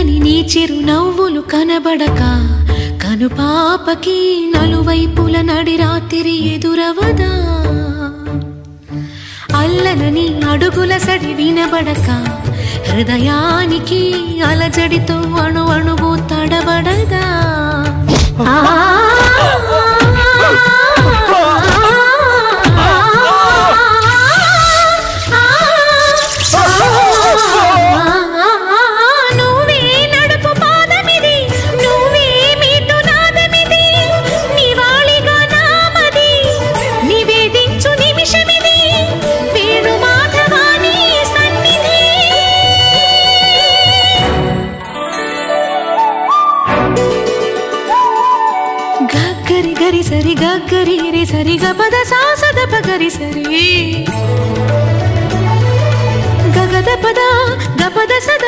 చల్లని నీ చిరు నవ్వులు కనబడక కనుపాపకి నలువైపుల నడి రాత్రి ఎదురవదా అల్లనని అడుగుల సడి వినబడక హృదయానికి అలజడితో అణు అణువు తడబడదా గరి గరి సరి గరి రే సరి గపద సాసద పగరి సరి గగద పద గపద సద